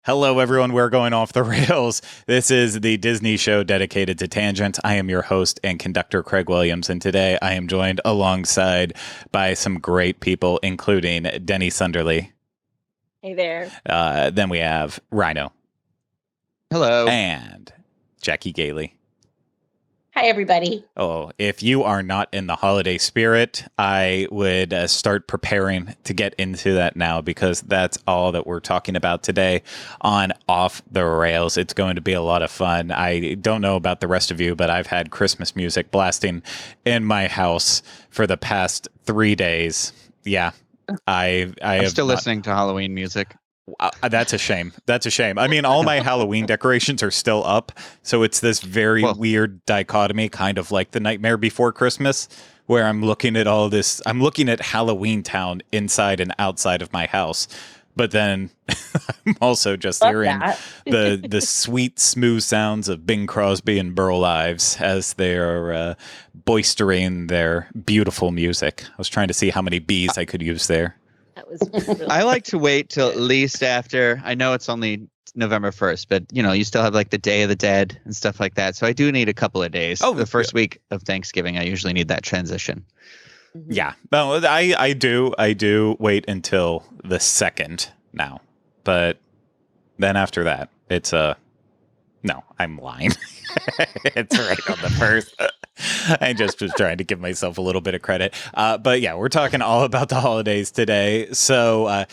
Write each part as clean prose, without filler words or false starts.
Hello, everyone. We're going off the rails. This is the Disney show dedicated to tangents. I am your host and conductor, Craig Williams, and today I am joined alongside by some great people, including Denny Sunderly. Hey there. Then we have Rhino. Hello. And Jackie Gailey. Hi, everybody. Oh, if you are not in the holiday spirit, I would start preparing to get into that now, because that's all that we're talking about today on Off the Rails. It's going to be a lot of fun. I don't know about the rest of you, but I've had Christmas music blasting in my house for the past 3 days. Yeah, I'm still listening to Halloween music. That's a shame. That's a shame. I mean, all my Halloween decorations are still up, so it's this very weird dichotomy, kind of like The Nightmare Before Christmas, where I'm looking at all this. I'm looking at Halloween Town inside and outside of my house, but then I'm also just hearing the sweet, smooth sounds of Bing Crosby and Burl Ives as they're boistering their beautiful music. I was trying to see how many B's I could use there. That was really I like to wait till at least after. I know it's only November 1st, but you still have like the Day of the Dead and stuff like that. So I do need a couple of days. Oh, the first week of Thanksgiving, I usually need that transition. Yeah, no, I do wait until the 2nd now, but then after that, it's no, I'm lying. It's right on the 1st. I just was trying to give myself a little bit of credit. But yeah, we're talking all about the holidays today. So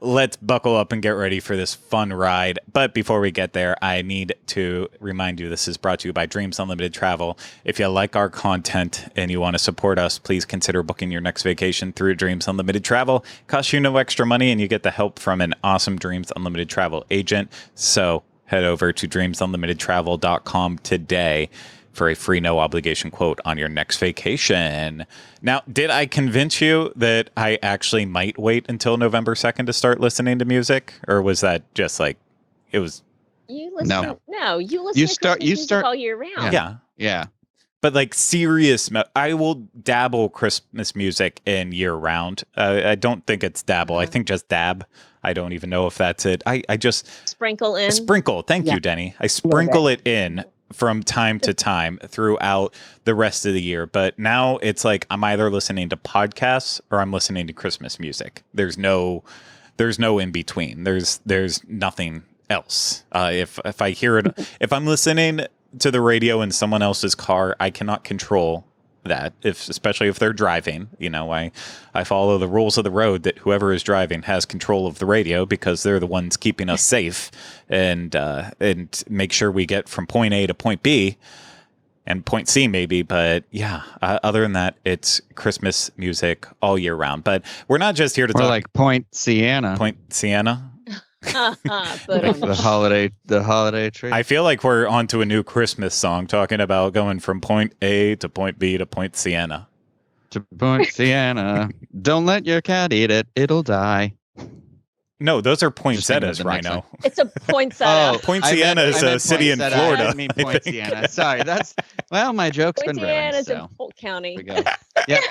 let's buckle up and get ready for this fun ride. But before we get there, I need to remind you this is brought to you by Dreams Unlimited Travel. If you like our content and you want to support us, please consider booking your next vacation through Dreams Unlimited Travel. Costs you no extra money, and you get the help from an awesome Dreams Unlimited Travel agent. So head over to dreamsunlimitedtravel.com today for a free, no obligation quote on your next vacation. Now, did I convince you that I actually might wait until November 2nd to start listening to music? Or was that just like, it was... You listen. No, you listen to Christmas music all year round. Yeah. But like serious, I will dabble Christmas music in year round. I don't think it's dabble. I think just dab. I don't even know if that's it. I just... Sprinkle in. Thank you, Denny. I sprinkle it in from time to time throughout the rest of the year. But now it's like I'm either listening to podcasts or I'm listening to Christmas music. There's no in between. There's nothing else. If I hear it, if I'm listening to the radio in someone else's car, I cannot control that, especially if they're driving. I follow the rules of the road that whoever is driving has control of the radio, because they're the ones keeping us safe and make sure we get from point A to point B and point C maybe. But yeah, other than that, it's Christmas music all year round. But we're not just here to talk like Point Sienna. the holiday tree. I feel like we're onto a new Christmas song talking about going from point A to point B to Point Sienna. To Point Sienna. Don't let your cat eat it. It'll die. No, those are poinsettias, Rhino. It's a poinsettia. Point Sienna is a city in Florida. I mean Point Sienna. Sorry, my joke's been ruined. Point Sienna's in Polk County. We go. Yep.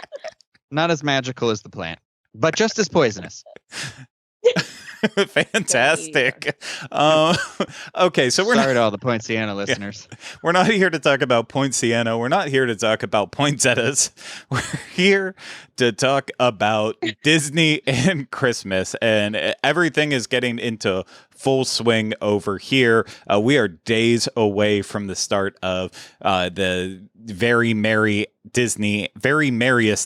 Not as magical as the plant, but just as poisonous. Fantastic. Okay, so sorry to all the Point Sienna listeners. Yeah. We're not here to talk about Point Sienna. We're not here to talk about poinsettias. We're here to talk about Disney and Christmas, and everything is getting into full swing over here. We are days away from the start of the very merriest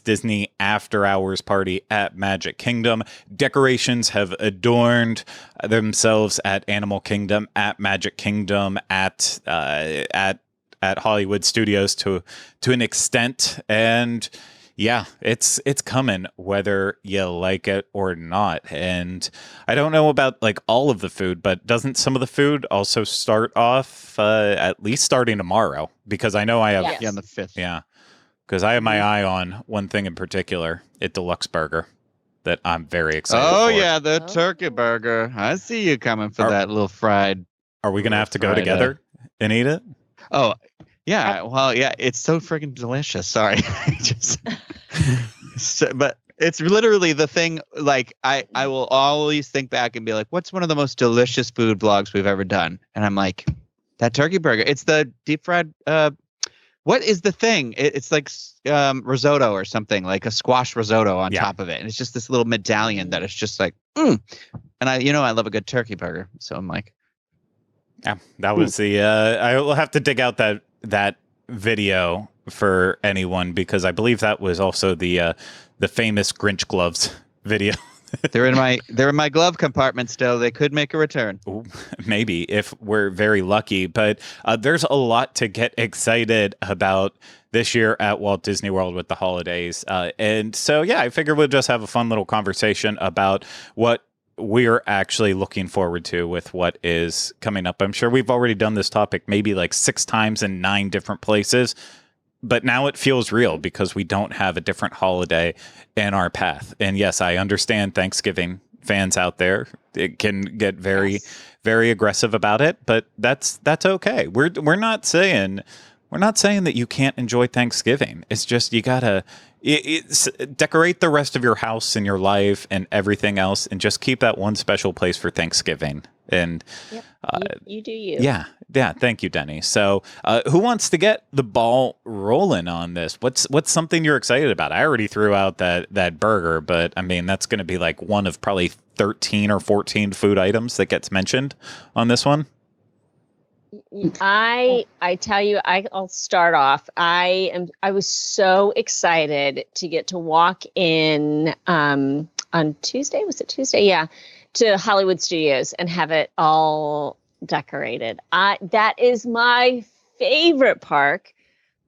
Disney after hours party at Magic Kingdom. Decorations have adorned themselves at Animal Kingdom, at Magic Kingdom, at Hollywood Studios to an extent, and yeah, it's coming whether you like it or not. And I don't know about like all of the food, but doesn't some of the food also start off at least starting tomorrow? Because I know I have on the 5th. Yeah, because I have my eye on one thing in particular, at Deluxe Burger, that I'm very excited for. Oh yeah, the turkey burger. I see you coming for that little fried. Are we gonna have to go together and eat it? Oh. Yeah, well, yeah, it's so freaking delicious. Sorry, but It's literally the thing. Like I will always think back and be like, what's one of the most delicious food blogs we've ever done? And I'm like, that turkey burger. It's the deep fried. What is the thing? It's like risotto or something, like a squash risotto on top of it. And it's just this little medallion that is just like, And I love a good turkey burger. So I'm like, yeah, that was the, I will have to dig out that video for anyone, because I believe that was also the famous Grinch gloves video. They're in my glove compartment still. They could make a return. Ooh, maybe if we're very lucky. But there's a lot to get excited about this year at Walt Disney World with the holidays. And so, yeah, I figured we'll just have a fun little conversation about what we're actually looking forward to with what is coming up. I'm sure we've already done this topic maybe like 6 times in 9 different places. But now it feels real because we don't have a different holiday in our path. And yes, I understand Thanksgiving fans out there. It can get very, very aggressive about it, but that's okay. We're not saying that you can't enjoy Thanksgiving. It's just you gotta decorate the rest of your house and your life and everything else, and just keep that one special place for Thanksgiving. And you do you. Yeah. Thank you, Denny. So, who wants to get the ball rolling on this? What's something you're excited about? I already threw out that burger, but I mean that's going to be like one of probably 13 or 14 food items that gets mentioned on this one. I tell you, I'll start off. I was so excited to get to walk in on Tuesday. Was it Tuesday? Yeah. To Hollywood Studios and have it all decorated. That is my favorite park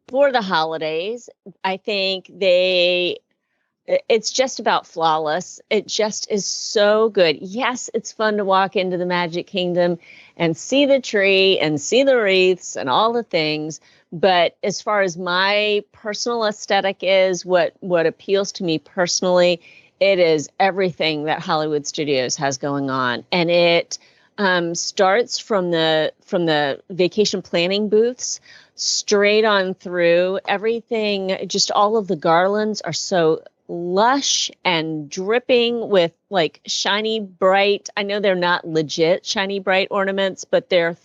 for the holidays. I think it's just about flawless. It just is so good. Yes, it's fun to walk into the Magic Kingdom and see the tree and see the wreaths and all the things. But as far as my personal aesthetic is, what appeals to me personally, it is everything that Hollywood Studios has going on. And it starts from the vacation planning booths straight on through. Everything, just all of the garlands are so lush and dripping with like shiny bright. I know they're not legit shiny bright ornaments, but they're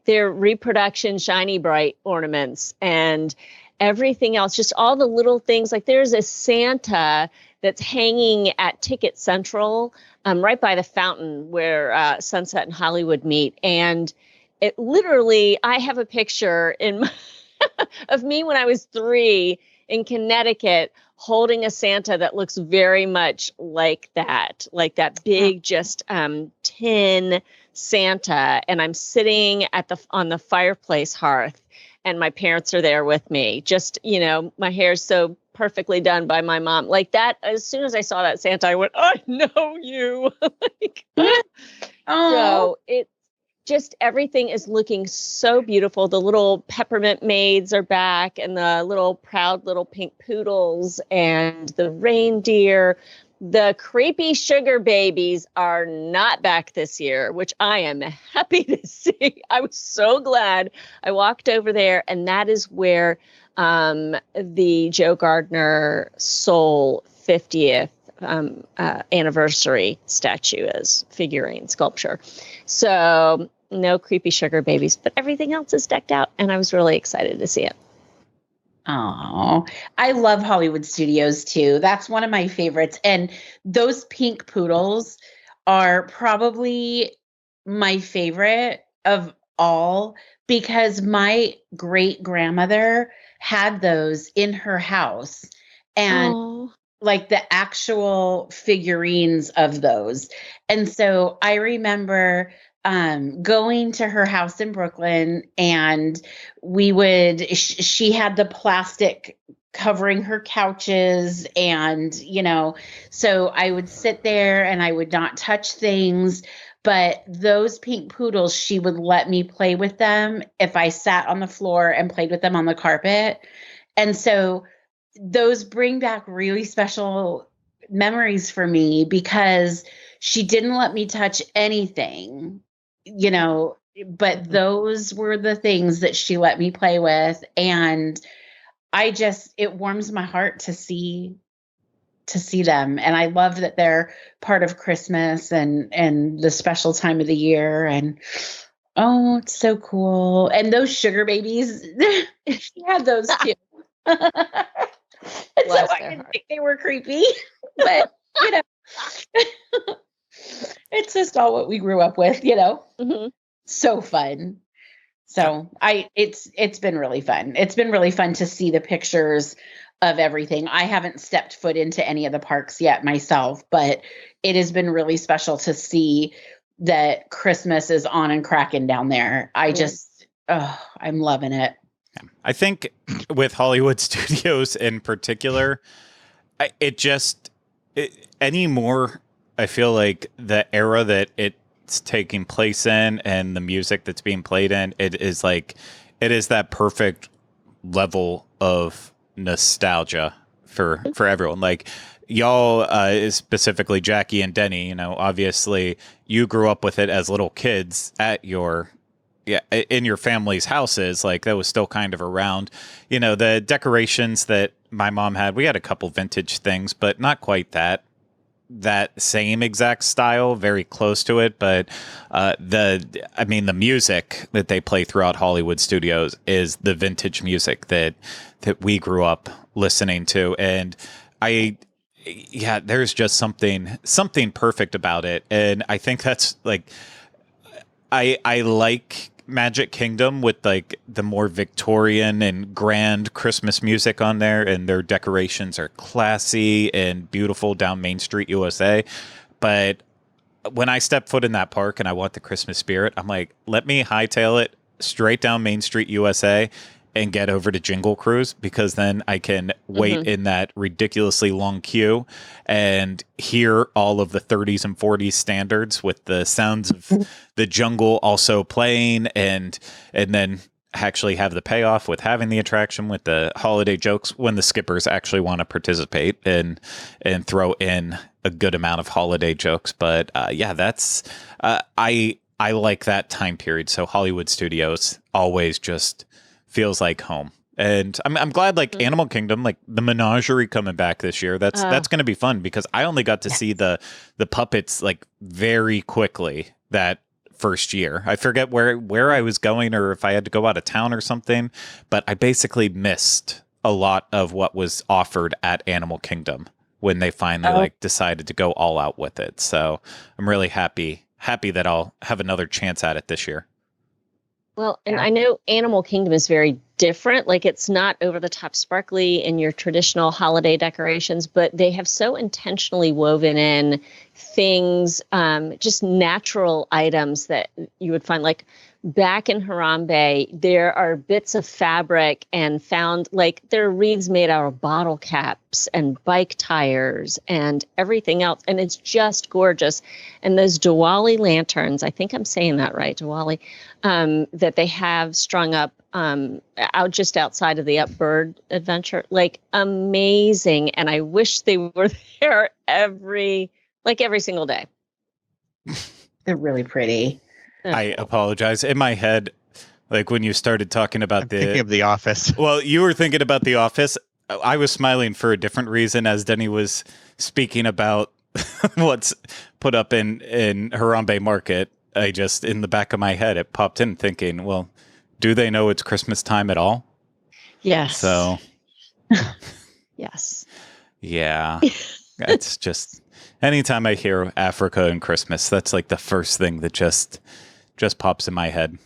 reproduction shiny bright ornaments, and everything else, just all the little things. Like there's a Santa that's hanging at Ticket Central, right by the fountain where Sunset and Hollywood meet. And it literally, I have a picture of me when I was 3 in Connecticut holding a Santa that looks very much like that big, just tin Santa. And I'm sitting on the fireplace hearth, and my parents are there with me. Just, my hair's so perfectly done by my mom. Like that, as soon as I saw that Santa, I went, I know you. So it just, everything is looking so beautiful. The little peppermint maids are back, and the proud little pink poodles and the reindeer. The creepy sugar babies are not back this year, which I am happy to see. I was so glad I walked over there, and that is where the Joe Gardner Soul 50th anniversary statue is, figurine sculpture. So no creepy sugar babies, but everything else is decked out, and I was really excited to see it. Oh, I love Hollywood Studios too. That's one of my favorites. And those pink poodles are probably my favorite of all, because my great grandmother had those in her house, and like the actual figurines of those. And so I remember going to her house in Brooklyn, and she had the plastic covering her couches, and, so I would sit there and I would not touch things, but those pink poodles, she would let me play with them if I sat on the floor and played with them on the carpet. And so those bring back really special memories for me, because she didn't let me touch anything, but those were the things that she let me play with. And it warms my heart to see to see them. And I love that they're part of Christmas and the special time of the year. And oh, it's so cool. And those sugar babies, she had those too. And so Bless I their didn't heart. think they were creepy, but you know, it's just all what we grew up with, you know. Mhm. So fun. So it's been really fun. It's been really fun to see the pictures of everything. I haven't stepped foot into any of the parks yet myself, but it has been really special to see that Christmas is on and cracking down there. I'm loving it. I think with Hollywood Studios in particular, anymore, I feel like the era that it's taking place in and the music that's being played in, it is that perfect level of nostalgia for everyone. Like y'all, specifically Jackie and Denny, you know, obviously you grew up with it as little kids in your family's houses. Like that was still kind of around, you know, the decorations that my mom had. We had a couple vintage things, but not quite that same exact style, very close to it. But the music that they play throughout Hollywood Studios is the vintage music that we grew up listening to. And there's just something perfect about it. And I think that's like, I like Magic Kingdom with like the more Victorian and grand Christmas music on there, and their decorations are classy and beautiful down Main Street, USA. But when I step foot in that park and I want the Christmas spirit, I'm like, let me hightail it straight down Main Street, USA, and get over to Jingle Cruise, because then I can wait in that ridiculously long queue and hear all of the 30s and 40s standards with the sounds of the jungle also playing, and then actually have the payoff with having the attraction with the holiday jokes when the skippers actually want to participate and throw in a good amount of holiday jokes. But that's I like that time period. So Hollywood Studios always just feels like home. And I'm glad, like Animal Kingdom, like the menagerie coming back this year. That's going to be fun, because I only got to see the puppets like very quickly that first year. I forget where I was going, or if I had to go out of town or something, but I basically missed a lot of what was offered at Animal Kingdom when they finally decided to go all out with it. So I'm really happy that I'll have another chance at it this year. Well, and I know Animal Kingdom is very different. Like, it's not over the top sparkly in your traditional holiday decorations, but they have so intentionally woven in things, just natural items that you would find. Like back in Harambe, there are bits of fabric and found, like, there are wreaths made out of bottle caps and bike tires and everything else. And it's just gorgeous. And those Diwali lanterns, I think I'm saying that right, Diwali, that they have strung up out just outside of the Upbird Adventure, like amazing. And I wish they were there every single day. They're really pretty. I apologize. In my head, like when you started talking about thinking of The Office. Well, you were thinking about The Office. I was smiling for a different reason as Denny was speaking about what's put up in Harambe Market. I just, in the back of my head, it popped in thinking, well, do they know it's Christmas time at all? Yes. So. Yes. Yeah. It's just, anytime I hear Africa and Christmas, that's like the first thing that just pops in my head.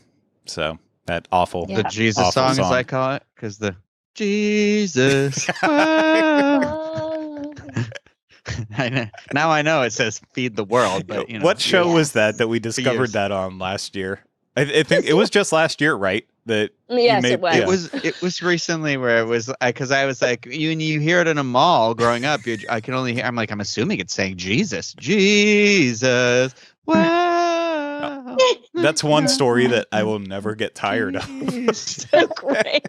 So that awful. The Jesus awful song, as I call it, because the Jesus. I know. Now I know it says feed the world, but you know. What show was that we discovered that on last year? I think it was just last year, right? That yes, it was. Yeah. It was recently where it was, because I was like, you hear it in a mall growing up. I can only hear. I'm like, I'm assuming it's saying Jesus. Wow. That's one story that I will never get tired of. So great.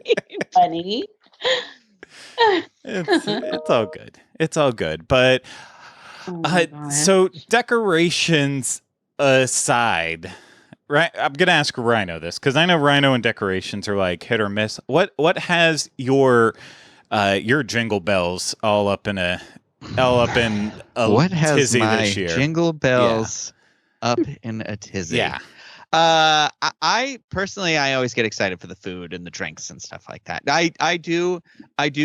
Funny. It's all good. It's all good. But so decorations aside, right? I'm gonna ask Rhino this, because I know Rhino and decorations are like hit or miss. What has your jingle bells all up in a all up in a What has tizzy my this year. jingle bells up in a tizzy? Yeah. I personally, I always get excited for the food and the drinks and stuff like that. I do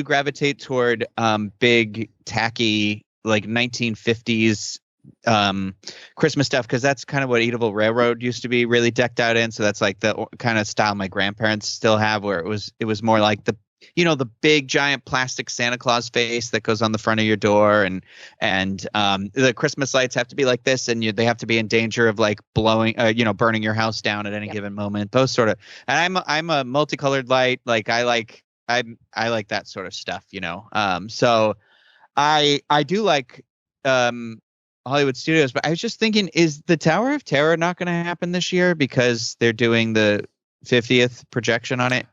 gravitate toward big tacky like 1950s Christmas stuff, because that's kind of what Eatable Railroad used to be really decked out in. So that's like the kind of style my grandparents still have, where it was more like the the big giant plastic Santa Claus face that goes on the front of your door, and the Christmas lights have to be like this, and they have to be in danger of like blowing, burning your house down at any given moment. Those sort of, and I'm a multicolored light. Like I like that sort of stuff, So I do like Hollywood Studios, but I was just thinking, is the Tower of Terror not going to happen this year because they're doing the 50th projection on it?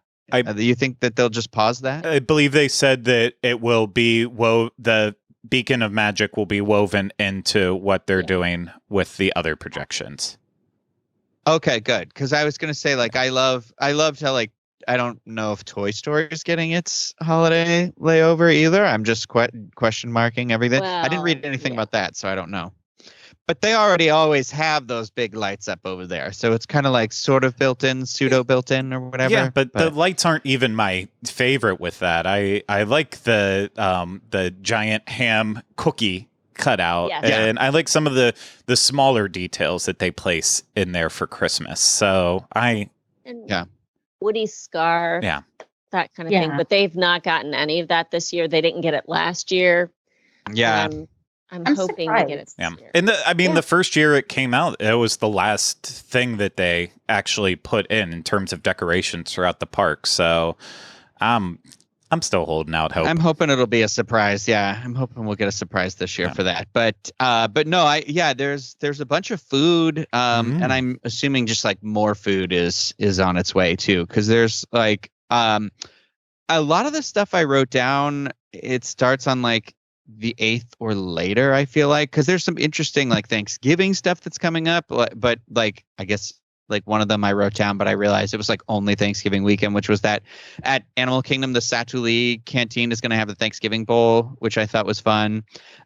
You think that they'll just pause that? I believe they said that it will be the Beacon of Magic will be woven into what they're doing with the other projections. Okay, good. Because I was going to say, like, I loved how, like, I don't know if Toy Story is getting its holiday layover either. I'm just question marking everything. Well, I didn't read anything about that, so I don't know. But they already always have those big lights up over there. So it's kind of like sort of built in, pseudo built in or whatever. Yeah, but the lights aren't even my favorite with that. I like the giant ham cookie cutout. And I like some of the smaller details that they place in there for Christmas. So Woody's scar. Yeah. That kind of thing. But they've not gotten any of that this year. They didn't get it last year. Yeah. I'm hoping to get it this year. And the first year it came out, it was the last thing that they actually put in terms of decorations throughout the park. So I'm still holding out hope. I'm hoping it'll be a surprise. Yeah, I'm hoping we'll get a surprise this year for that. But no, there's a bunch of food, and I'm assuming just like more food is on its way too, because there's like a lot of the stuff I wrote down. It starts on like the 8th or later, I feel like, because there's some interesting like Thanksgiving stuff that's coming up, but like I guess like one of them I wrote down, but I realized it was like only Thanksgiving weekend, which was that at Animal Kingdom, the Satuli Canteen is going to have the Thanksgiving Bowl, which I thought was fun.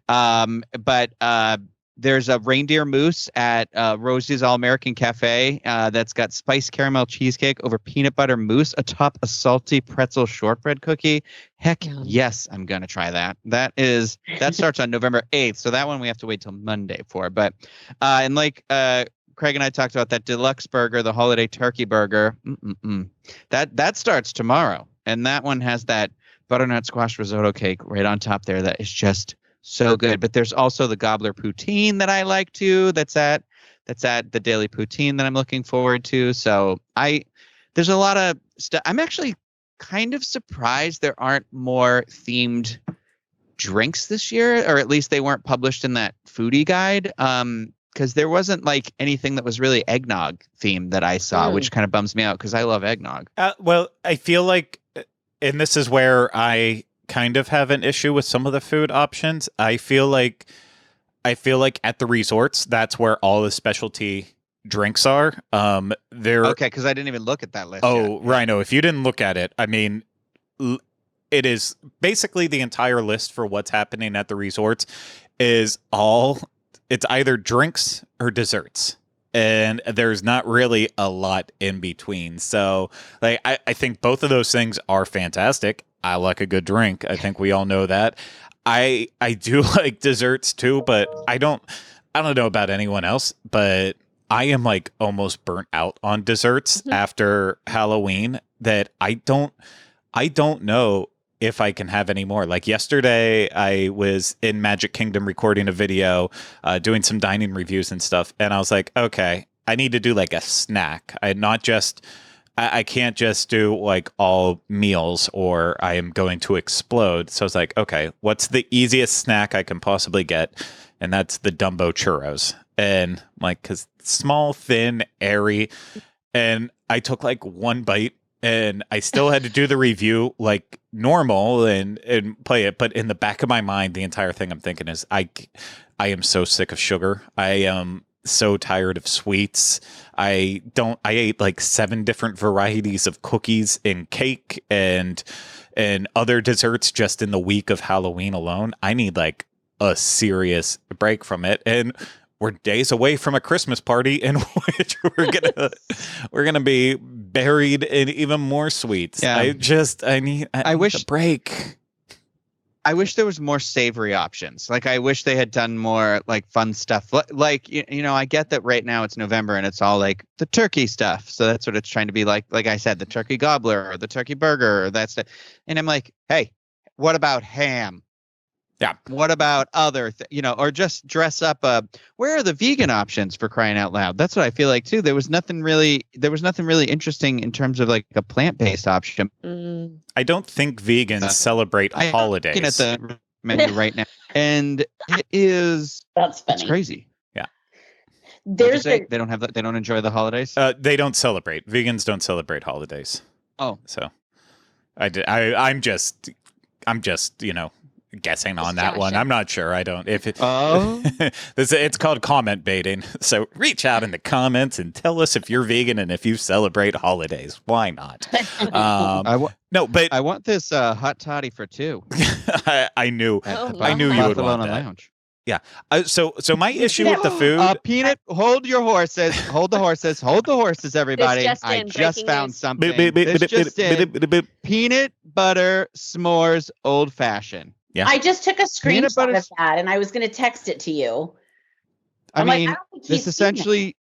But there's a reindeer mousse at Rosie's All American Cafe that's got spiced caramel cheesecake over peanut butter mousse atop a salty pretzel shortbread cookie. Heck yes, I'm going to try that. That starts on November 8th. So that one we have to wait till Monday for. But and like Craig and I talked about that deluxe burger, the holiday turkey burger. That starts tomorrow. And that one has that butternut squash risotto cake right on top there. That is just so good. But there's also the gobbler poutine that I like too. That's at the Daily Poutine that I'm looking forward to. So there's a lot of stuff. I'm actually kind of surprised there aren't more themed drinks this year, or at least they weren't published in that foodie guide. Because there wasn't like anything that was really eggnog themed that I saw, which kind of bums me out because I love eggnog. Well, I feel like, and this is where I kind of have an issue with some of the food options. I feel like at the resorts, that's where all the specialty drinks are. Okay, because I didn't even look at that list. Oh, yet. Rhino, if you didn't look at it, I mean, it is basically the entire list for what's happening at the resorts is it's either drinks or desserts. And there's not really a lot in between. So like I think both of those things are fantastic. I like a good drink. I think we all know that. I do like desserts too, but I don't know about anyone else, but I am like almost burnt out on desserts after Halloween that I don't know if I can have any more. Like yesterday, I was in Magic Kingdom recording a video, doing some dining reviews and stuff. And I was like, okay, I need to do like a snack. I can't just do like all meals or I am going to explode. So I was like, okay, what's the easiest snack I can possibly get? And that's the Dumbo churros. And like, cause small, thin, airy. And I took like one bite. And I still had to do the review like normal and play it. But in the back of my mind, the entire thing I'm thinking is I am so sick of sugar. I am so tired of sweets. I ate like 7 different varieties of cookies and cake and other desserts just in the week of Halloween alone. I need like a serious break from it. And we're days away from a Christmas party in which we're gonna be buried in even more sweets. Yeah. I need wish a break. I wish there was more savory options. Like, I wish they had done more like fun stuff. Like, you know, I get that right now it's November and it's all like the turkey stuff. So that's what it's trying to be like. Like I said, the turkey gobbler or the turkey burger or that stuff. And I'm like, hey, what about ham? Yeah. What about other, or just dress up where are the vegan options, for crying out loud? That's what I feel like too. There was nothing really interesting in terms of like a plant-based option. I don't think vegans celebrate holidays. I'm looking at the menu right now, and it is That's funny. it's crazy. Yeah. They don't have that. They don't enjoy the holidays. They don't celebrate. Vegans don't celebrate holidays. Oh, so I'm just guessing on that one. I'm not sure. I don't. It's called comment baiting. So reach out in the comments and tell us if you're vegan and if you celebrate holidays. Why not? I want this hot toddy for two. I knew. I knew you would want that. Lounge. Yeah. So my issue with the food. Peanut, hold your horses. Hold the horses. Hold the horses, everybody. I just found something. This just in. Peanut butter s'mores old fashioned. Yeah. I just took a screenshot of that, and I was going to text it to you. I mean, this essentially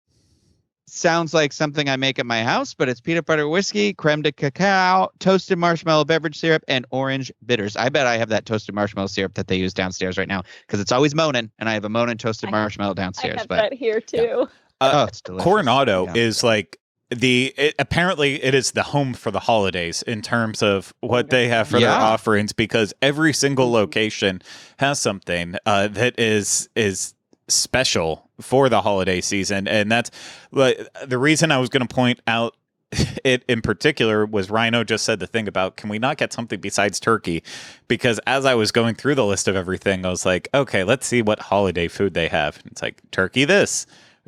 sounds like something I make at my house, but it's peanut butter whiskey, creme de cacao, toasted marshmallow beverage syrup, and orange bitters. I bet I have that toasted marshmallow syrup that they use downstairs right now because it's always Monin, and I have a Monin toasted marshmallow downstairs. I have that here too. Yeah. It's delicious. Coronado is like apparently it is the home for the holidays in terms of what they have for their offerings, because every single location has something that is special for the holiday season. And that's the reason I was going to point out it in particular was Rhino just said the thing about, can we not get something besides turkey? Because as I was going through the list of everything, I was like, okay, let's see what holiday food they have. It's like turkey this,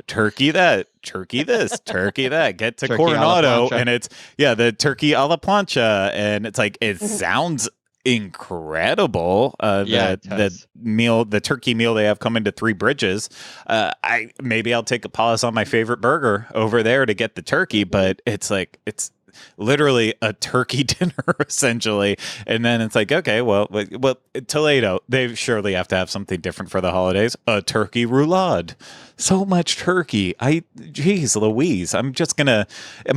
turkey that, turkey this, turkey that. Get to Coronado, and it's the turkey a la plancha, and it's like it sounds incredible. The turkey meal they have coming to Three Bridges. I'll take a pause on my favorite burger over there to get the turkey, but it's literally a turkey dinner essentially. And then it's like, okay, well, Toledo, they surely have to have something different for the holidays. A turkey roulade. So much turkey. Geez Louise, am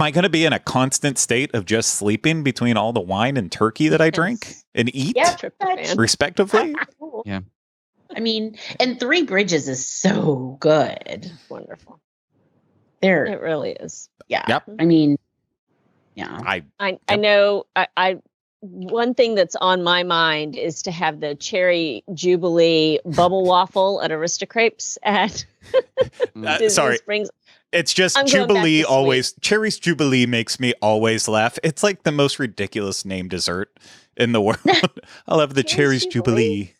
I gonna be in a constant state of just sleeping between all the wine and turkey that I drink and eat respectively? Yeah. I mean, and Three Bridges is so good. Wonderful. It really is. Yeah. Yep. I mean, yeah. I know. I one thing that's on my mind is to have the cherry Jubilee bubble waffle at Aristocrates at sorry. Springs. It's just Jubilee always. Cherry's Jubilee makes me always laugh. It's like the most ridiculous named dessert in the world. I'll have the Cherry's Jubilee.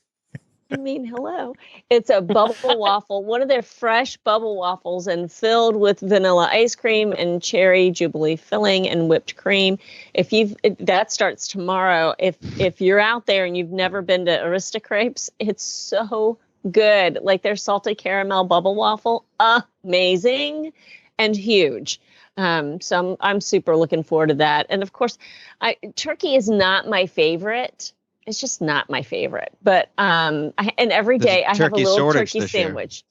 I mean, hello. It's a bubble waffle, one of their fresh bubble waffles, and filled with vanilla ice cream and cherry Jubilee filling and whipped cream. That starts tomorrow. If you're out there and you've never been to Aristocrates, it's so good. Like their salted caramel bubble waffle, amazing and huge. So I'm super looking forward to that. And of course, turkey is not my favorite. It's just not my favorite. But and every day I have a little turkey sandwich.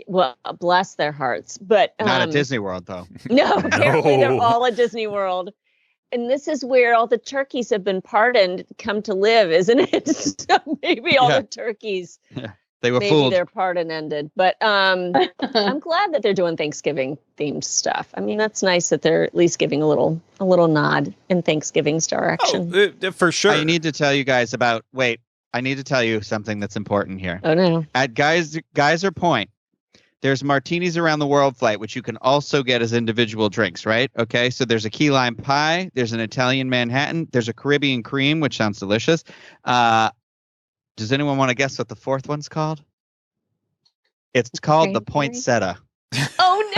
Well, bless their hearts. But not at Disney World, though. No, apparently they're all at Disney World. And this is where all the turkeys have been pardoned, come to live, isn't it? So maybe all the turkeys. Yeah. They were maybe fooled. Their pardon ended. But I'm glad that they're doing Thanksgiving themed stuff. I mean, that's nice that they're at least giving a little nod in Thanksgiving's direction. For sure. I need to tell you guys I need to tell you something that's important here. Oh no. At Geyser Point, there's Martinis Around the World flight, which you can also get as individual drinks, right? Okay, so there's a key lime pie, there's an Italian Manhattan, there's a Caribbean cream, which sounds delicious. Does anyone want to guess what the fourth one's called? It's called the Poinsettia. Oh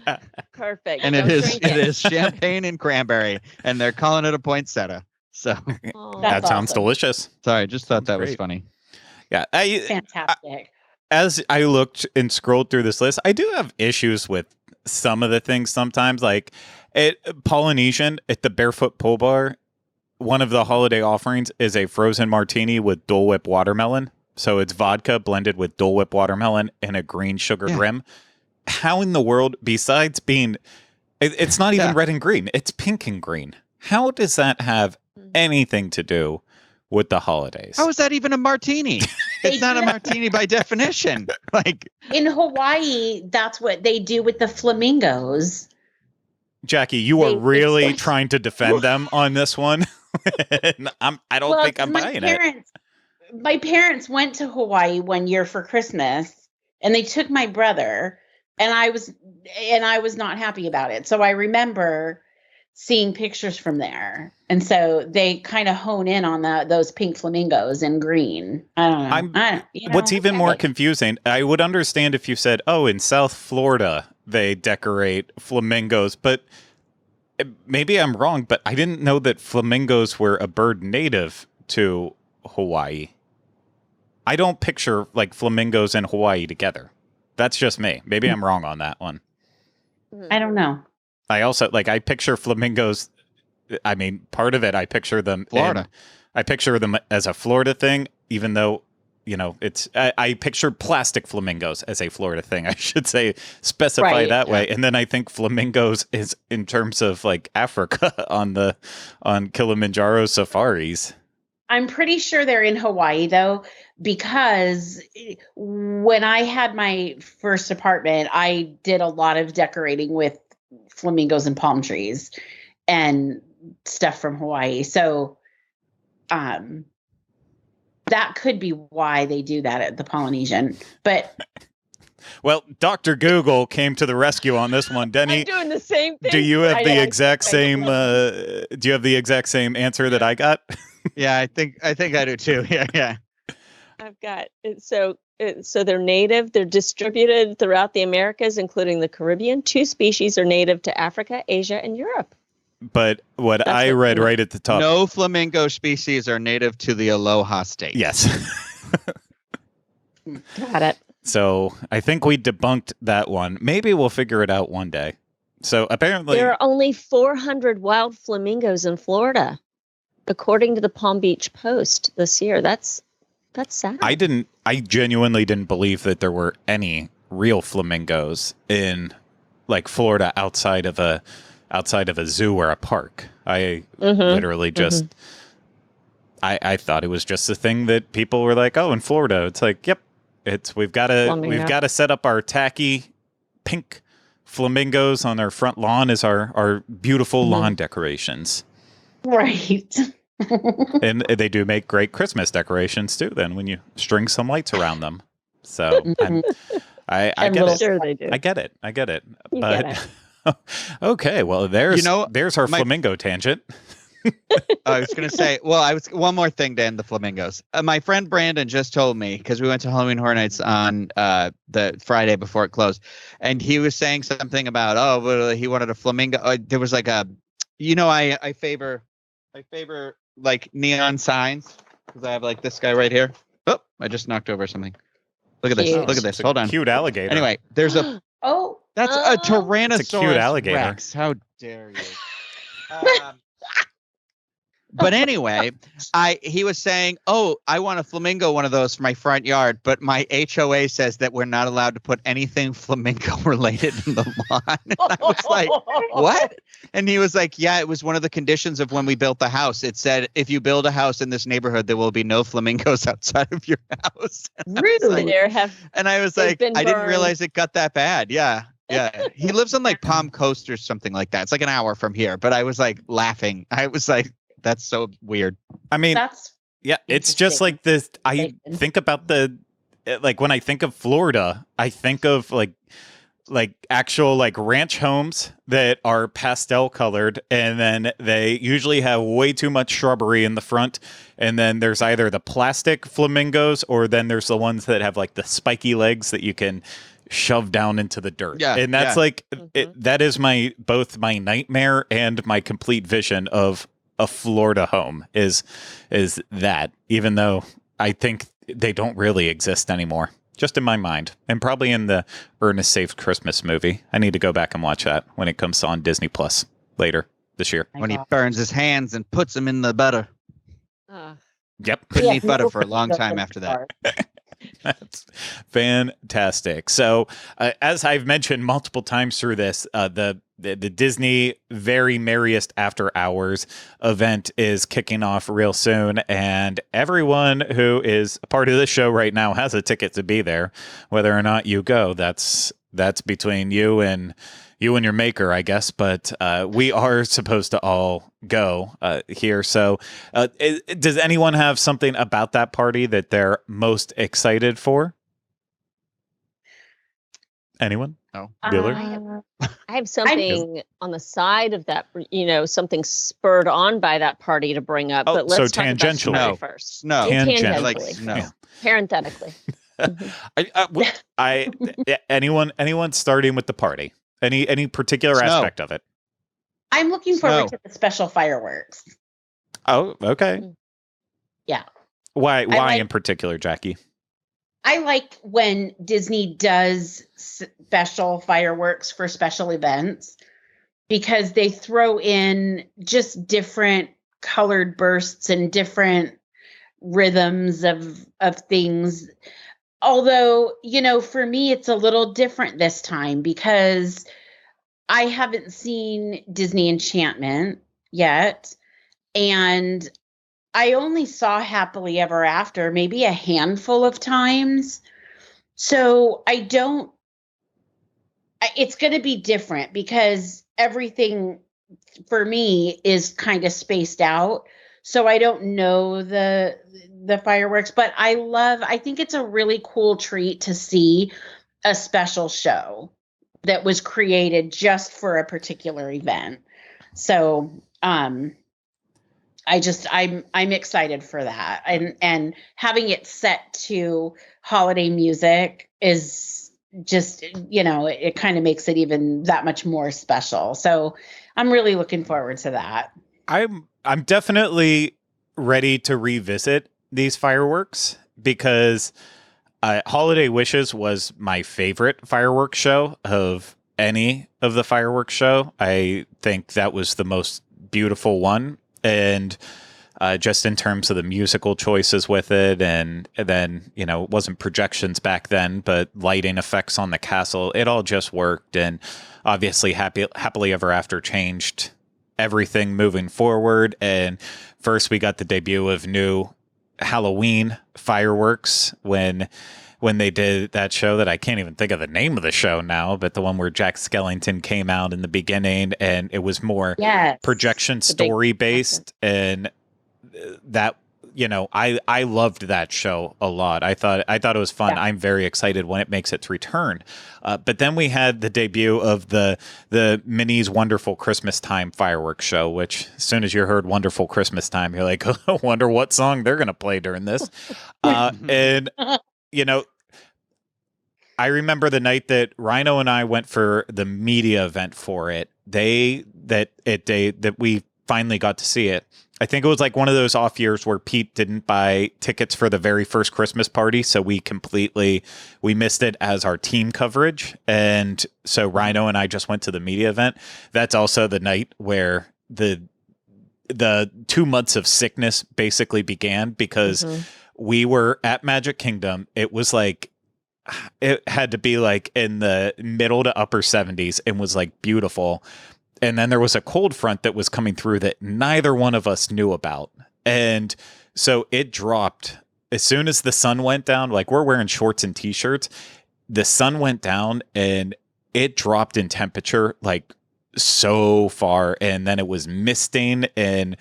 no! Perfect. And it is champagne and cranberry, and they're calling it a poinsettia. So Oh. That That's sounds awesome. delicious. sorry, just thought Sounds that was great. funny. Yeah. Fantastic. As I looked and scrolled through this list, I do have issues with some of the things sometimes. Like at Polynesian, at the Barefoot Pole Bar, one of the holiday offerings is a frozen martini with Dole Whip watermelon. So it's vodka blended with Dole Whip watermelon and a green sugared Yeah. rim. How in the world, besides being, it's not even Yeah. red and green, it's pink and green. How does that have anything to do with the holidays? How is that even a martini? It's not a martini by definition. Like, In Hawaii, that's what they do with the flamingos. Jackie, you are They- really it's- trying to defend them on this one. And I don't think I'm buying it. My parents went to Hawaii one year for Christmas, and they took my brother, and I was not happy about it. So I remember seeing pictures from there, and so they kind of hone in on those pink flamingos and green. I don't know. What's even more okay. confusing, I would understand if you said, oh, in South Florida, they decorate flamingos, but maybe I'm wrong, but I didn't know that flamingos were a bird native to Hawaii. I don't picture like flamingos and Hawaii together. That's just me. Maybe I'm wrong on that one. I don't know. I also I picture flamingos. I mean, part of it, I picture them Florida. I picture them as a Florida thing, even though, it's, I picture plastic flamingos as a Florida thing. I should say, specify Right. that way. And then I think flamingos is in terms of like Africa on Kilimanjaro safaris. I'm pretty sure they're in Hawaii though, because when I had my first apartment, I did a lot of decorating with flamingos and palm trees and stuff from Hawaii. So, that could be why they do that at the Polynesian. But Well, Dr. Google came to the rescue on this one. Denny, I'm doing the same thing. do you have I the know. exact same? Do you have the exact same answer that I got? Yeah, I think I do too. Yeah. I've got it. So they're native. They're distributed throughout the Americas, including the Caribbean. 2 species are native to Africa, Asia, and Europe. But what That's I what- read right at the top. No flamingo species are native to the Aloha State. Yes. Got it. So I think we debunked that one. Maybe we'll figure it out one day. So apparently, There are only 400 wild flamingos in Florida, according to the Palm Beach Post this year. That's sad. I genuinely didn't believe that there were any real flamingos in like Florida outside of a zoo or a park. I literally just I thought it was just a thing that people were like, oh, in Florida, it's like, yep, we've got to set up our tacky pink flamingos on our front lawn as our beautiful lawn decorations. right. And they do make great Christmas decorations too. Then when you string some lights around them, so I And get little- it. Sure they do. I get it. You But get okay, well there's our my- flamingo tangent. I was going to say, one more thing to end the flamingos. My friend Brandon just told me, because we went to Halloween Horror Nights on the Friday before it closed, and he was saying something about, he wanted a flamingo. There was like I favor like neon signs, because I have like this guy right here. Oh, I just knocked over something. Look at this. Cute. Look at this. Hold on. Cute alligator. Anyway, there's a Oh, that's a Oh. Tyrannosaurus It's a cute alligator. Rex. How dare you? But anyway, he was saying, "Oh, I want a flamingo one of those for my front yard, but my HOA says that we're not allowed to put anything flamingo related in the lawn." And I was like, "What?" And he was like, "Yeah, it was one of the conditions of when we built the house. It said if you build a house in this neighborhood, there will be no flamingos outside of your house." And I was Rude. like- There have and I was They've like, been I didn't burned. realize it got that bad. Yeah. Yeah. He lives on like Palm Coast or something like that. It's like an hour from here. But I was like laughing. I was like, that's so weird. I mean, that's yeah, it's just interesting. like this. I Interesting. think about like when I think of Florida, I think of like actual like ranch homes that are pastel colored, and then they usually have way too much shrubbery in the front, and then there's either the plastic flamingos or then there's the ones that have like the spiky legs that you can shove down into the dirt. Yeah, And that's yeah. like that is both my nightmare and my complete vision of a Florida home is that, even though I think they don't really exist anymore, just in my mind, and probably in the Ernest Saves Christmas movie. I need to go back and watch that when it comes on Disney Plus later this year. When he burns his hands and puts them in the butter. Yep. Couldn't eat butter for a long time after that. That's fantastic. So, as I've mentioned multiple times through this, the Disney Very Merriest After Hours event is kicking off real soon, and everyone who is a part of this show right now has a ticket to be there. Whether or not you go, that's between you and your maker, I guess. But we are supposed to all go here. So does anyone have something about that party that they're most excited for? Anyone? No. Diller? I have something on the side of that, something spurred on by that party to bring up. But let's talk about tangentially. Snow first. No. Tangentially. Like snow. Yeah. Parenthetically. Anyone starting with the party? Any particular Snow. aspect of it? I'm looking forward Snow. to the special fireworks. Oh, okay. Yeah. Why in particular, Jackie? I like when Disney does special fireworks for special events because they throw in just different colored bursts and different rhythms of things. Although, for me, it's a little different this time because I haven't seen Disney Enchantment yet. And I only saw Happily Ever After maybe a handful of times. So it's going to be different because everything for me is kind of spaced out. So I don't know the fireworks, but I think it's a really cool treat to see a special show that was created just for a particular event. So, I'm excited for that. And having it set to holiday music is just, it kind of makes it even that much more special. So I'm really looking forward to that. I'm definitely ready to revisit these fireworks because Holiday Wishes was my favorite fireworks show of any of the fireworks show. I think that was the most beautiful one. And just in terms of the musical choices with it, and then, it wasn't projections back then, but lighting effects on the castle, it all just worked. And obviously Happily Ever After changed everything moving forward. And first we got the debut of new Halloween fireworks when they did that show that I can't even think of the name of the show now, but the one where Jack Skellington came out in the beginning, and it was more projection story based. And that, I loved that show a lot. I thought it was fun. Yeah. I'm very excited when it makes its return. But then we had the debut of the Minnie's Wonderful Christmas Time fireworks show, which as soon as you heard Wonderful Christmas Time, you're like, I wonder what song they're going to play during this. And, I remember the night that Rhino and I went for the media event for it. That we finally got to see it. I think it was like one of those off years where Pete didn't buy tickets for the very first Christmas party, so we missed it as our team coverage. And so Rhino and I just went to the media event. That's also the night where the 2 months of sickness basically began because we were at Magic Kingdom. It was like, it had to be like in the middle to upper 70s and was like beautiful. And then there was a cold front that was coming through that neither one of us knew about. And so it dropped as soon as the sun went down. Like, we're wearing shorts and t-shirts. The sun went down and it dropped in temperature like so far. And then it was misting and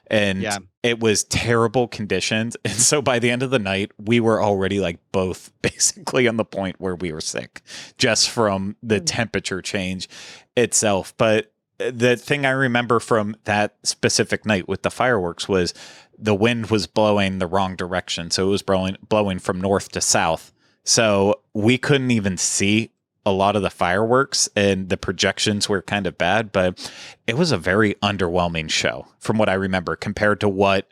it was terrible conditions. And so by the end of the night, we were already like both basically on the point where we were sick just from the temperature change itself. But the thing I remember from that specific night with the fireworks was the wind was blowing the wrong direction. So it was blowing from north to south. So we couldn't even see a lot of the fireworks, and the projections were kind of bad, but it was a very underwhelming show from what I remember compared to what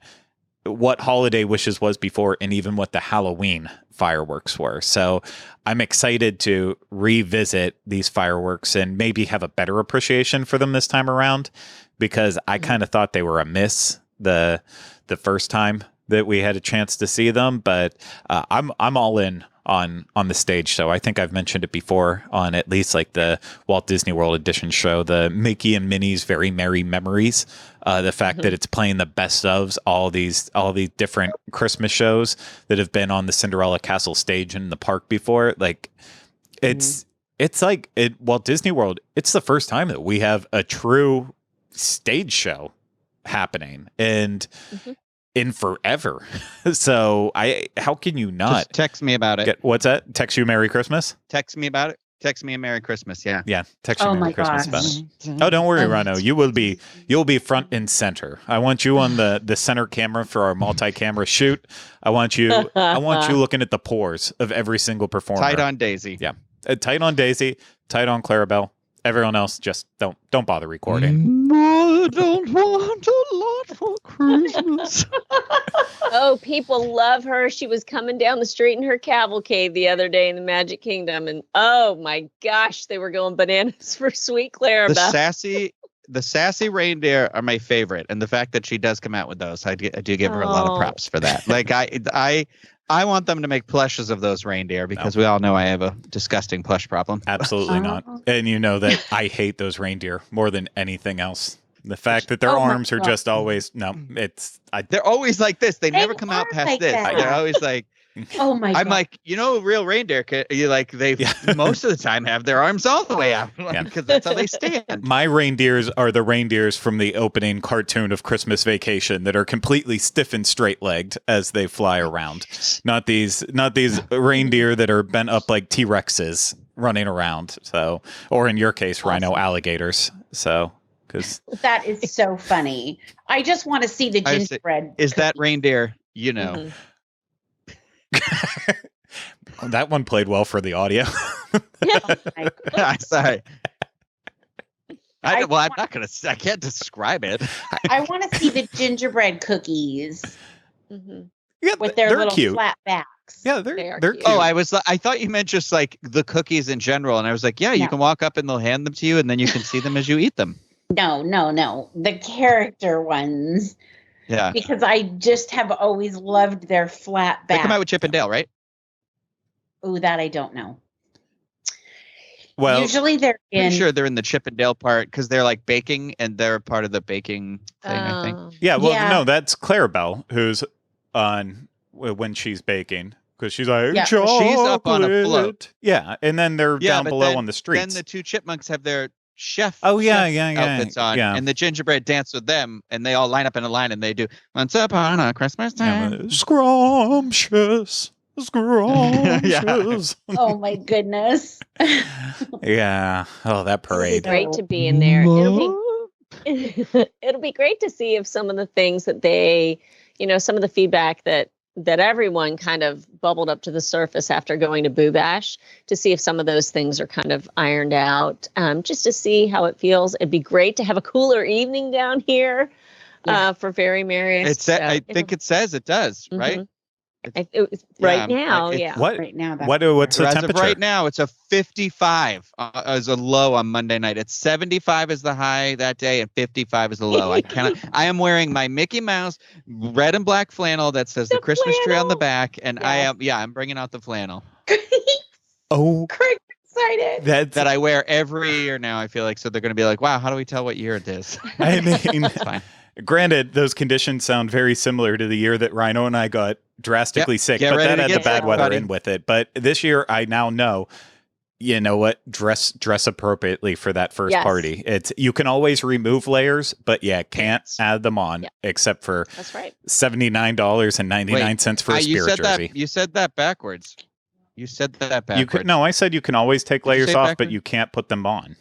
Holiday Wishes was before, and even what the Halloween fireworks were. So I'm excited to revisit these fireworks and maybe have a better appreciation for them this time around, because I kind of thought they were a miss the first time that we had a chance to see them. But I'm all in on the stage show. I think I've mentioned it before on at least like the Walt Disney World edition show, the Mickey and Minnie's Very Merry Memories. The fact that it's playing the best ofs, all these different Christmas shows that have been on the Cinderella Castle stage in the park before. Like it's like at Walt Disney World, it's the first time that we have a true stage show happening and in forever. So how can you not Just text me about it? What's that? Text you Merry Christmas? Text me about it. Text me a Merry Christmas. Yeah. Yeah. Text you Oh Merry my Christmas gosh. about it. Oh, don't worry, Rhino. You'll be front and center. I want you on the center camera for our multi-camera shoot. I want you looking at the pores of every single performer. Tight on Daisy. Yeah. Tight on Daisy, tight on Clarabelle. Everyone else, just don't bother recording. I don't want a lot for Christmas. Oh, people love her. She was coming down the street in her cavalcade the other day in the Magic Kingdom, and oh my gosh, they were going bananas for sweet Clarabelle. The sassy reindeer are my favorite, and the fact that she does come out with those, I do give her a lot of props for that. Like I want them to make plushes of those reindeer, because we all know I have a disgusting plush problem. Absolutely not. And you know that I hate those reindeer more than anything else. The fact that their arms are just always They're always like this. They never come out are past like this. that. They're always like, Oh my god. I'm like, real reindeer, they most of the time have their arms all the way out, because that's how they stand. My reindeers are the reindeers from the opening cartoon of Christmas Vacation that are completely stiff and straight-legged as they fly around. Not these reindeer that are bent up like T-Rexes running around. So, or in your case, rhino alligators. So, because that is so funny. I just want to see the gingerbread. Is that reindeer? Mm-hmm. That one played well for the audio. Sorry. I'm not gonna. I can't describe it. I want to see the gingerbread cookies Yeah, with their little cute. flat backs. Yeah, they're cute. cute. Oh, I thought you meant just like the cookies in general, and I was like, yeah, you can walk up and they'll hand them to you, and then you can see them as you eat them. No. The character ones. Yeah. Because I just have always loved their flat back. They come out with Chip and Dale, right? Oh, that I don't know. Well, usually they're in. Pretty sure they're in the Chip and Dale part, because they're like baking, and they're part of the baking thing. I think. Yeah. Well, Yeah. no, that's Clarabelle who's on when she's baking, because she's like, Yeah. She's up on a chocolate. float. Yeah, and then they're down but below then- on the streets. Then the two chipmunks have their chef outfits on, yeah. and the gingerbread dance with them, and they all line up in a line, and they do "Once Upon a Christmas Time." Scrumptious. Oh my goodness. Yeah. Oh, that parade. It's great to be in there. It'll be great to see if some of the things that they, some of the feedback that everyone kind of bubbled up to the surface after going to Boo Bash, to see if some of those things are kind of ironed out, just to see how it feels. It'd be great to have a cooler evening down here for Very Merriest. I think it says it does, right? Right now. What? Right now. What's the As temperature? of right now, it's a 55 as a low on Monday night. It's 75 is the high that day, and 55 is the low. I am wearing my Mickey Mouse red and black flannel that says the Christmas tree on the back, and I'm bringing out the flannel. Oh, Craig's excited. That I wear every year now. I feel like, so they're going to be like, wow, how do we tell what year it is? I mean, It's fine. granted, those conditions sound very similar to the year that Rhino and I got drastically sick, Get but ready that to had the get bad sick, weather buddy. in with it. But this year, I now know, you know what, dress appropriately for that first Yes. party. You can always remove layers, but can't add them on, except for That's right. $79.99 for a spirit jersey. You said that backwards. You said that backwards. You could I said you can always take Did you layers say off, backward? but you can't put them on.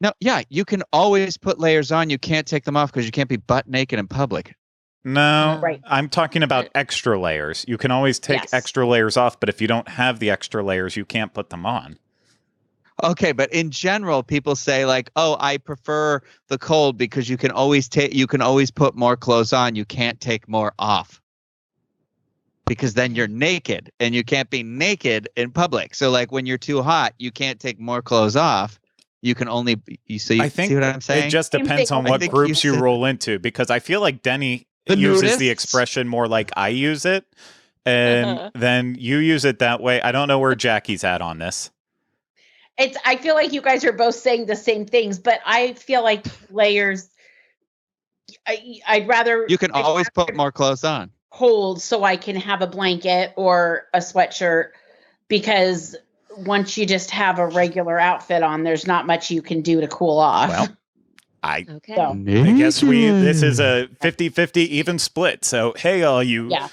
No, you can always put layers on. You can't take them off because you can't be butt naked in public. No, Right. I'm talking about extra layers. You can always take Yes. extra layers off, but if you don't have the extra layers, you can't put them on. Okay, but in general, people say like, "Oh, I prefer the cold because you can always put more clothes on. You can't take more off because then you're naked, and you can't be naked in public. So like when you're too hot, you can't take more clothes off. You can only I think see what I'm saying? it just Same depends thing. on I what think groups you you said roll into, because I feel like Denny The uses the nudists? expression more like I use it, and then you use it that way. I don't know where Jackie's at on this. I feel like you guys are both saying the same things, but I feel like layers. I'd rather You can always put more clothes on. hold so I can have a blanket or a sweatshirt, because once you just have a regular outfit on, there's not much you can do to cool off. Well, I Okay. So, I guess this is a 50-50 even split. So, hey, all you yeah.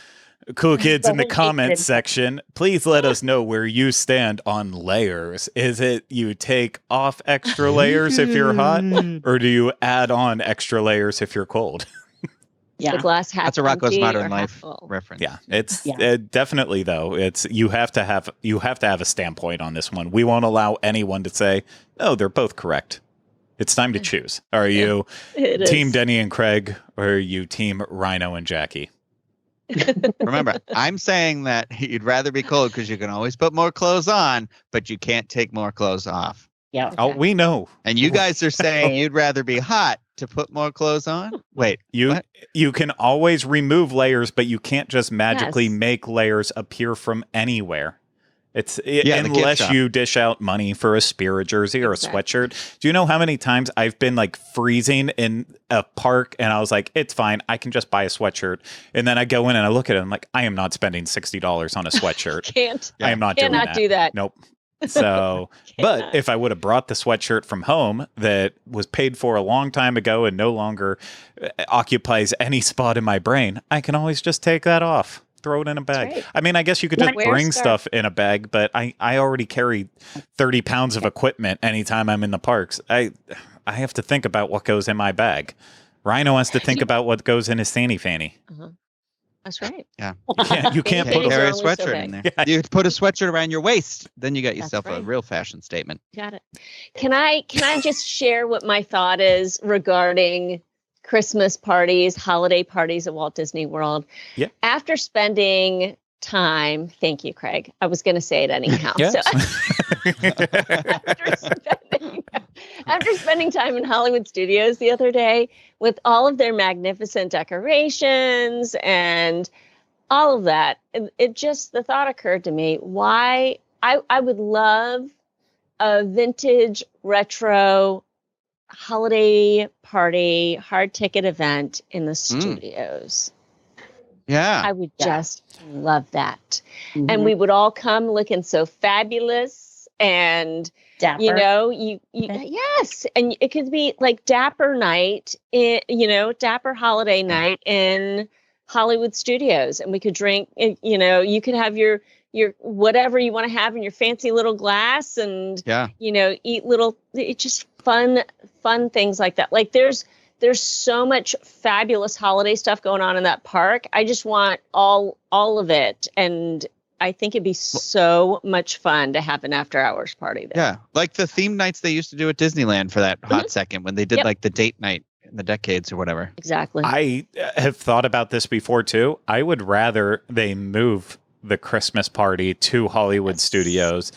cool kids in the whole comments naked- section, please let us know where you stand on layers. Is it you take off extra layers if you're hot, or do you add on extra layers if you're cold? The Yeah. glass half That's a Rocco's empty Modern or half Life full? reference. Yeah, it's Yeah. definitely though. It's you have to have a standpoint on this one. We won't allow anyone to say, "Oh, they're both correct." It's time to choose. Are you It team is. Denny and Craig, or are you team Rhino and Jackie? Remember, I'm saying that you'd rather be cold because you can always put more clothes on, but you can't take more clothes off. Yeah. Oh, we know. And you guys are saying you'd rather be hot to put more clothes on? Wait, what? You can always remove layers, but you can't just magically Yes. make layers appear from anywhere. It's the gift unless shop. you dish out money for a Spirit jersey or a Exactly. sweatshirt. Do you know how many times I've been like freezing in a park and I was like, it's fine, I can just buy a sweatshirt. And then I go in and I look at it, I'm like, I am not spending $60 on a sweatshirt. Can't. I am not doing Cannot that. do that. Nope. So, but Cannot. if I would have brought the sweatshirt from home that was paid for a long time ago and no longer occupies any spot in my brain, I can always just take that off, throw it in a bag. right. I mean, I guess you could just Wear bring scarf. stuff in a bag, but I already carry 30 pounds of equipment anytime I'm in the parks. I have to think about what goes in my bag. Rhino has to think about what goes in his fanny fanny. That's right. You can't Fanny put fannies Carry are a only so sweatshirt in big. there. You put a sweatshirt around your waist, then you got yourself a right. real fashion statement. Got it. Can I just share what my thought is regarding Christmas parties, holiday parties at Walt Disney World? Yeah. After spending time, thank you, Craig. I was going to say it anyhow. Yes. After spending time in Hollywood Studios the other day with all of their magnificent decorations and all of that, it just, the thought occurred to me, why I would love a vintage retro holiday party hard ticket event in the studios. Yeah. I would just love that. Mhm. And we would all come looking so fabulous and Dapper. you know, yes, and it could be like Dapper night, Dapper holiday night in Hollywood Studios, and we could drink. You could have your whatever you want to have in your fancy little glass, and eat little. It's just fun things like that. Like there's so much fabulous holiday stuff going on in that park. I just want all of it, and I think it'd be so much fun to have an after hours party there. Yeah. Like the theme nights they used to do at Disneyland for that hot second when they did like the date night in the decades or whatever. Exactly. I have thought about this before too. I would rather they move the Christmas party to Hollywood Studios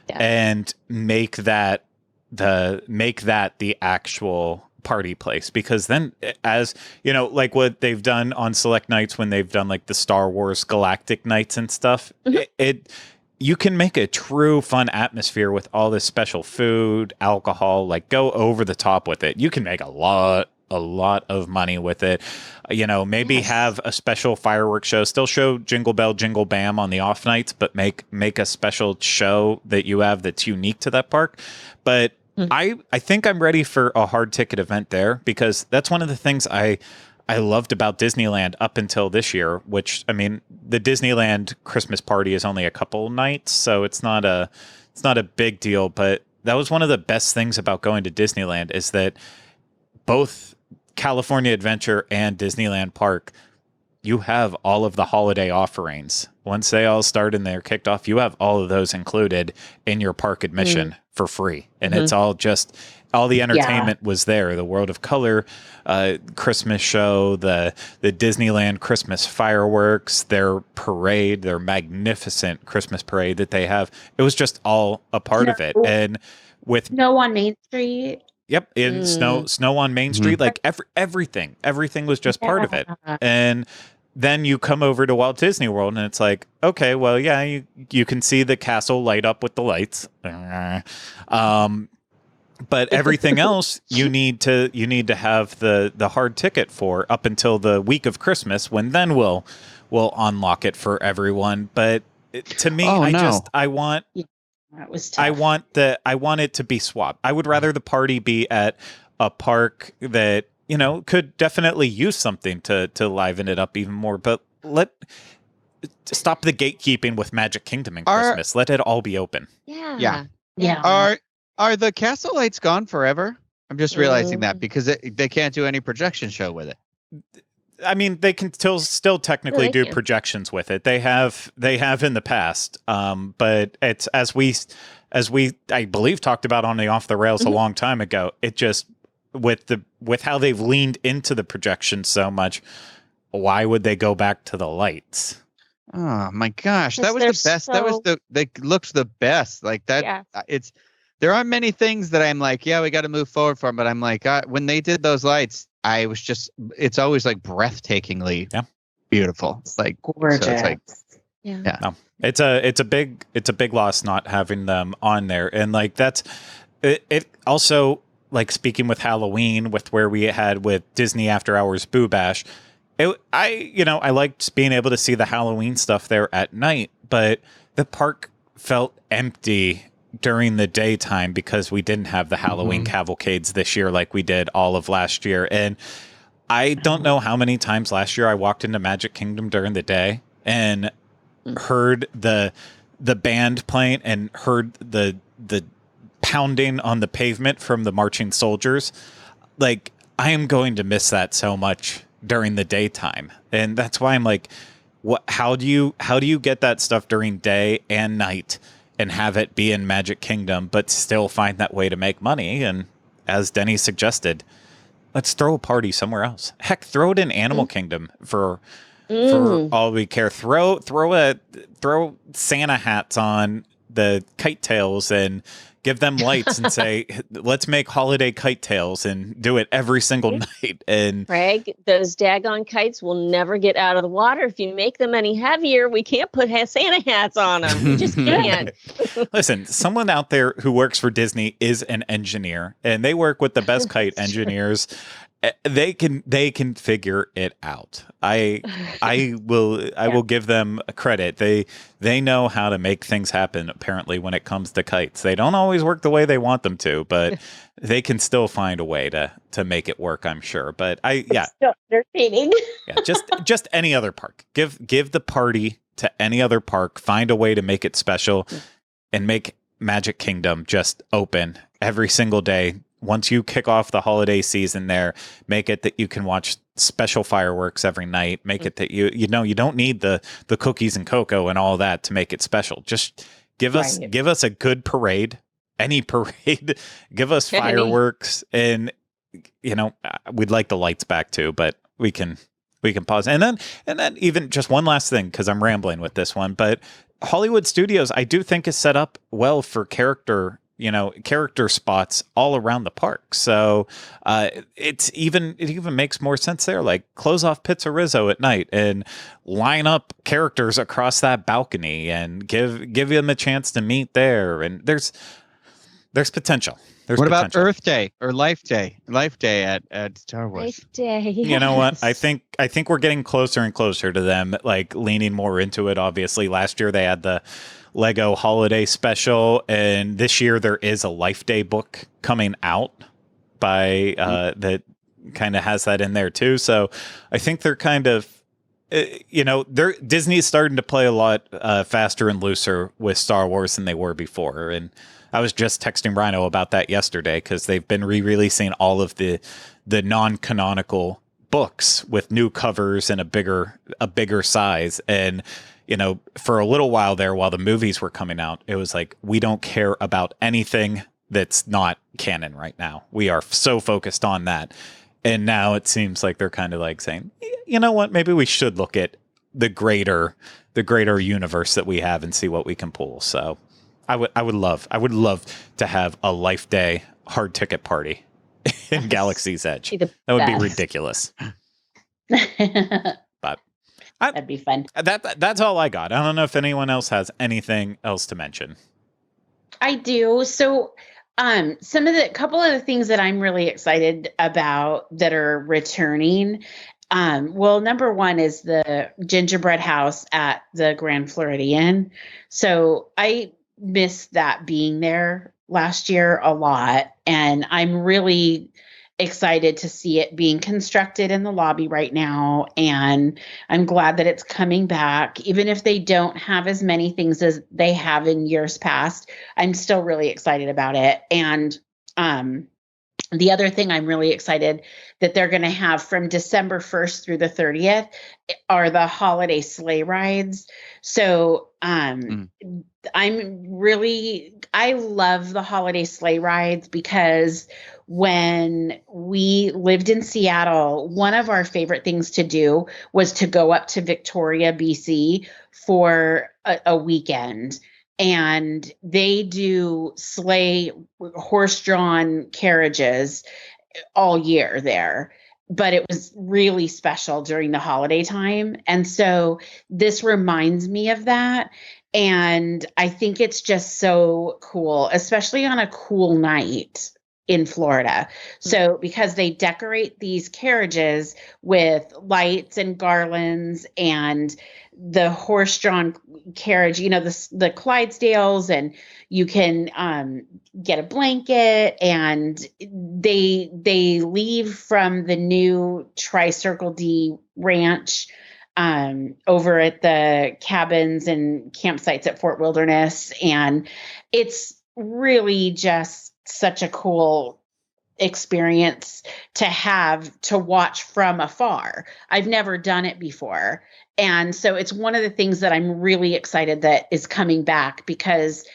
and make that the actual party place, because then, as you know, like what they've done on select nights when they've done like the Star Wars Galactic nights and stuff, you can make a true fun atmosphere with all this special food, alcohol, like go over the top with it. You can make a lot of money with it. Maybe have a special fireworks show, still show Jingle Bell, Jingle Bam on the off nights, but make a special show that you have that's unique to that park. But I think I'm ready for a hard ticket event there, because that's one of the things I loved about Disneyland up until this year, which, I mean, the Disneyland Christmas party is only a couple nights, so it's not a big deal. But that was one of the best things about going to Disneyland, is that both California Adventure and Disneyland Park, you have all of the holiday offerings. Once they all start and they're kicked off, you have all of those included in your park admission for free, and it's all the entertainment was there. The World of Color Christmas show, the Disneyland Christmas fireworks, their parade, their magnificent Christmas parade that they have. It was just all a part of it. And with Snow on Main Street. Yep, in snow on Main Street, like everything was just part of it. And then you come over to Walt Disney World, and it's like, okay, well, yeah, you can see the castle light up with the lights, but everything else you need to have the hard ticket for up until the week of Christmas, when then we'll unlock it for everyone. But to me, I want it to be swapped. I would rather the party be at a park that, could definitely use something to liven it up even more. But stop the gatekeeping with Magic Kingdom and Christmas. Let it all be open. Yeah. Are the castle lights gone forever? I'm just realizing that because they can't do any projection show with it. I mean, they can still technically do projections with it. They have in the past, but it's as we I believe talked about on the Off the Rails a long time ago. It just with how they've leaned into the projection so much, why would they go back to the lights? Oh my gosh, that was the best. They looked the best. Like that. Yeah. There aren't many things that I'm like, yeah, we got to move forward from. But I'm like, when they did those lights, it's always like breathtakingly beautiful. It's like gorgeous. So it's like, No, it's a big loss not having them on there. And like that's it also, like, speaking with Halloween, with where we had with Disney After Hours Boo Bash, I liked being able to see the Halloween stuff there at night, but the park felt empty during the daytime because we didn't have the Halloween cavalcades this year like we did all of last year. And I don't know how many times last year I walked into Magic Kingdom during the day and heard the band playing and heard the pounding on the pavement from the marching soldiers. Like, I am going to miss that so much during the daytime. And that's why I'm like, how do you get that stuff during day and night and have it be in Magic Kingdom, but still find that way to make money? And as Denny suggested, let's throw a party somewhere else. Heck, throw it in Animal Kingdom for all we care. Throw Santa hats on the kite tails and give them lights and say, let's make holiday kite tails and do it every single night. And Craig, those daggone kites will never get out of the water. If you make them any heavier, we can't put Santa hats on them. We just can't. Listen, someone out there who works for Disney is an engineer, and they work with the best kite engineers. They can figure it out. I will give them credit. They know how to make things happen, apparently, when it comes to kites. They don't always work the way they want them to, but they can still find a way to make it work, I'm sure. But it's still entertaining. Just any other park. Give the party to any other park. Find a way to make it special and make Magic Kingdom just open every single day. Once you kick off the holiday season there, make it that you can watch special fireworks every night. Make it that you don't need the cookies and cocoa and all that to make it special. Just give us a good parade, any parade. Give us fireworks, and we'd like the lights back too, but we can pause. And then even just one last thing, because I'm rambling with this one, but Hollywood Studios, I do think, is set up well for character spots all around the park. So it even makes more sense there. Like, close off Pizzerizzo at night and line up characters across that balcony and give them a chance to meet there. And there's potential. What about Earth Day or Life Day? Life Day at Star Wars. Life Day. Yes. You know what? I think we're getting closer and closer to them, like, leaning more into it. Obviously, last year they had the Lego holiday special, and this year there is a Life Day book coming out by that kind of has that in there too. So I think they're kind of Disney's starting to play a lot faster and looser with Star Wars than they were before. And I was just texting Rhino about that yesterday, because they've been re-releasing all of the non-canonical books with new covers and a bigger size. And for a little while there, while the movies were coming out, it was like, we don't care about anything that's not canon right now. We are so focused on that. And now it seems like they're kind of like saying, you know what, maybe we should look at the greater universe that we have and see what we can pull. So I would love to have a Life Day hard ticket party in Galaxy's Edge. That would be ridiculous. But that'd be fun. That's all I got. I don't know if anyone else has anything else to mention. I do. So couple of the things that I'm really excited about that are returning. Well, number one is the gingerbread house at the Grand Floridian. So I missed that being there last year a lot. And I'm really excited to see it being constructed in the lobby right now. And I'm glad that it's coming back. Even if they don't have as many things as they have in years past, I'm still really excited about it. And the other thing I'm really excited that they're going to have from December 1st through the 30th are the holiday sleigh rides. So I love the holiday sleigh rides because when we lived in Seattle, one of our favorite things to do was to go up to Victoria, BC for a weekend. And they do sleigh horse-drawn carriages all year there. But it was really special during the holiday time. And so this reminds me of that. And I think it's just so cool, especially on a cool night in Florida. So because they decorate these carriages with lights and garlands and the horse-drawn carriage, the Clydesdales, and you can get a blanket, and they leave from the new Tri-Circle D ranch over at the cabins and campsites at Fort Wilderness. And it's really just such a cool experience to watch from afar. I've never done it before. And so it's one of the things that I'm really excited that is coming back, because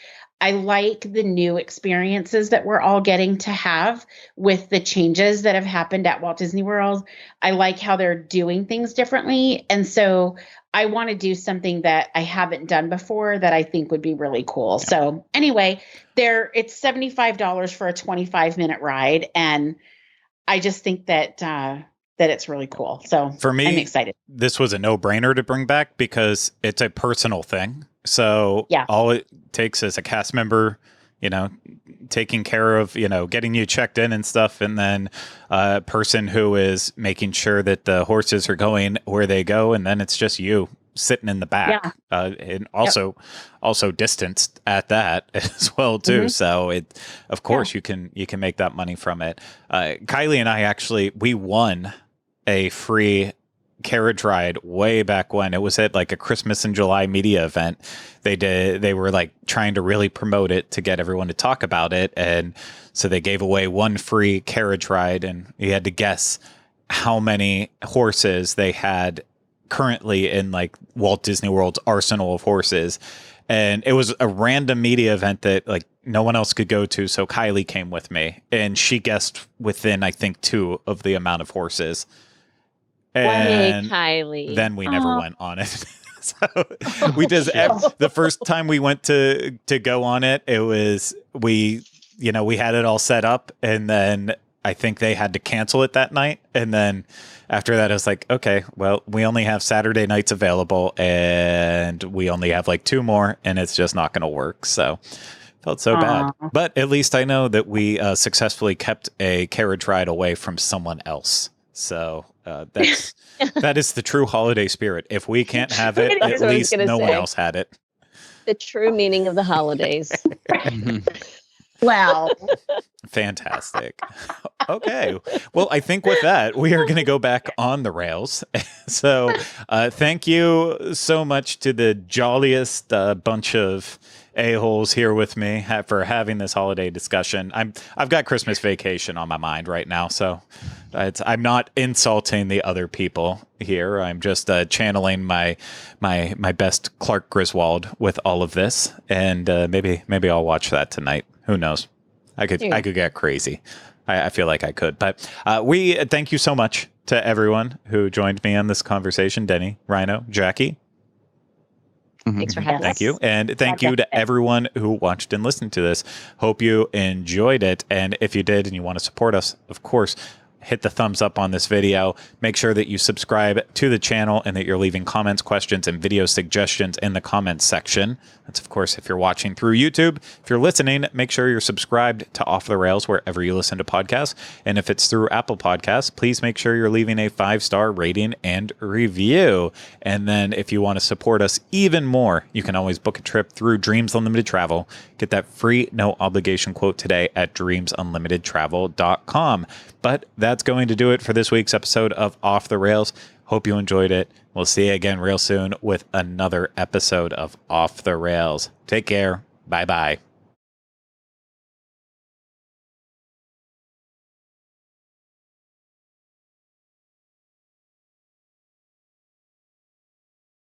I like the new experiences that we're all getting to have with the changes that have happened at Walt Disney World. I like how they're doing things differently. And so I want to do something that I haven't done before that I think would be really cool. Yeah. So anyway, it's $75 for a 25-minute ride. And I just think that it's really cool. So for me, I'm excited. This was a no-brainer to bring back because it's a personal thing. So yeah. All it takes is a cast member, taking care of, getting you checked in and stuff. And then a person who is making sure that the horses are going where they go. And then it's just you sitting in the back, and also distanced at that as well too. Mm-hmm. So of course you can make that money from it. Kylie and I we won a free carriage ride way back when. It was at like a Christmas in July media event. They were like trying to really promote it to get everyone to talk about it. And so they gave away one free carriage ride, and you had to guess how many horses they had currently in like Walt Disney World's arsenal of horses. And it was a random media event that like no one else could go to. So Kylie came with me, and she guessed within, I think, 2 of the amount of horses. And Kylie. Then we never went on it. So we just, the first time we went to go on it, it was, we had it all set up, and then I think they had to cancel it that night. And then after that, I was like, okay, well, we only have Saturday nights available, and we only have like 2 more, and it's just not going to work. So felt so bad. But at least I know that we successfully kept a carriage ride away from someone else. So that is the true holiday spirit. If we can't have it, at least no one else had it. The true meaning of the holidays. Wow. Fantastic. Okay. Well, I think with that, we are going to go back on the rails. So thank you so much to the jolliest bunch of a-holes here with me for having this holiday discussion. I've got Christmas Vacation on my mind right now, so I'm not insulting the other people here. I'm just channeling my best Clark Griswold with all of this, and maybe I'll watch that tonight. Who knows? I could get crazy. I feel like I could. But we thank you so much to everyone who joined me on this conversation. Denny, Rhino, Jackie. Thanks for having us. Thank you. And thank you to everyone who watched and listened to this. Hope you enjoyed it. And if you did and you want to support us, of course, hit the thumbs up on this video. Make sure that you subscribe to the channel and that you're leaving comments, questions, and video suggestions in the comments section. That's, of course, if you're watching through YouTube. If you're listening, make sure you're subscribed to Off the Rails wherever you listen to podcasts. And if it's through Apple Podcasts, please make sure you're leaving a 5-star rating and review. And then if you want to support us even more, you can always book a trip through Dreams Unlimited Travel. Get that free, no obligation quote today at dreamsunlimitedtravel.com. But that's going to do it for this week's episode of Off the Rails. Hope you enjoyed it. We'll see you again real soon with another episode of Off the Rails. Take care. Bye-bye.